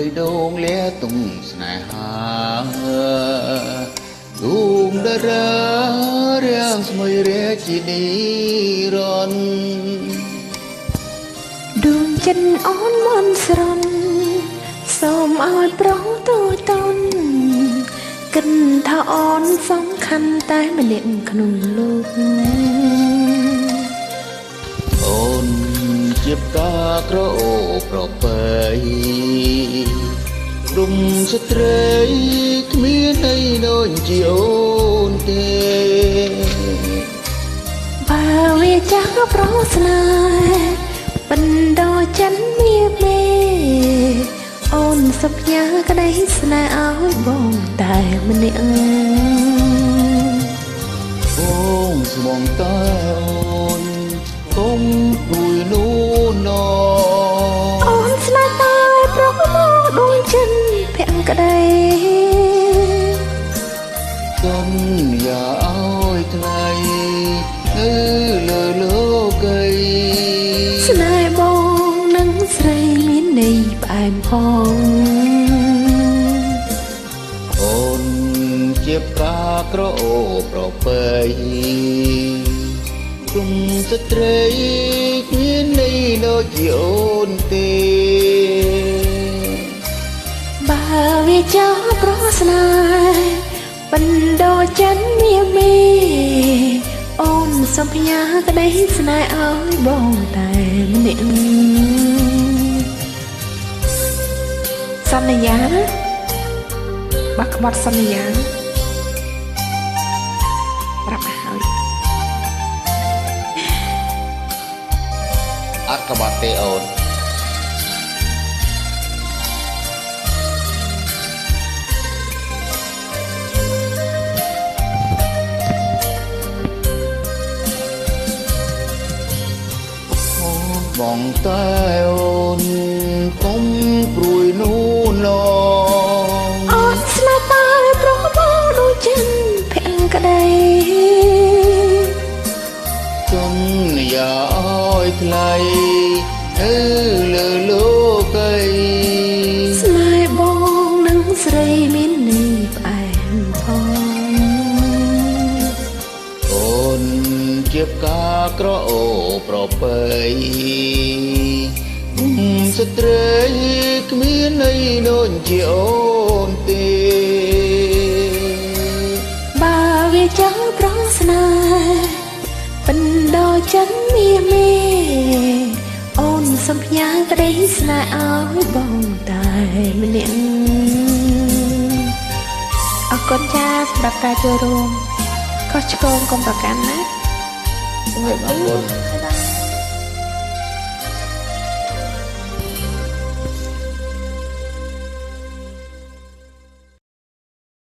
បីដងលាទុំស្នេហាដួងតារារាំងស្មយរាជានិរន្តរ៍ដួងចិត្តអូនមន់ស្រន់សូមឲ្យប្រុសទូតនគិតថាអូនសំខាន់តែម្នាក់ក្នុងលោកអូនជាផ្កាក្រអូបប្រពៃរុំស្ត្រីគ្មានអីដូចជាអូនទេបើវាចាស់ប្រស្នេហ៍បណ្ដោចិនមានមេអូនសព្យាក្តីស្នេហ៍ឲ្យបងតែម្នាក់បងស្មងតែអូនកុំព្រួយនោះណអូនស្នេហ៍តែប្រកបដួងចិត្តភក្តីសន្យាឲ្យថ្លៃនៅលើលោកីស្នេហ៍បងនឹងស្រីមានន័យផ្អែមផងអូនជាផ្កាក្រអូប្រពៃគុំស្ត្រីគ្មានន័យដូចជាអូនទេបើវាចាស់ប្រស្នេហ៍បណ្ដោចិនមានមេអូនសំភញាក្តីស្នេហ៍ឲ្យបងតែម្នាក់សន្យាណាបាក់ក្បត់សន្យាប្រាប់ឲ្យអត់ក្បត់ទេអូនបងតែអូនកុំព្រួយនោះណអូនស្នេហ៍តែប្រកបដូចចិត្តភក្តីសន្យាឲ្យថ្លៃនៅលើលោកីស្នេហ៍បងនឹងស្រីមានន័យផ្អែមផងអូនជាផ្កាក្រអូប្រពៃស្ត្រីគ្មានន័យដូចជាអូនទេបើវាចាស់ប្រស្នេហ៍បណ្ដោចិនមានមេអូនសំភញាក្តីស្នេហ៍ឲ្យបងតែម្នាក់អរគុណចាសម្រាប់ការចូលរួមខុសឆ្គងកុំប្រកាន់ណាអរគុណ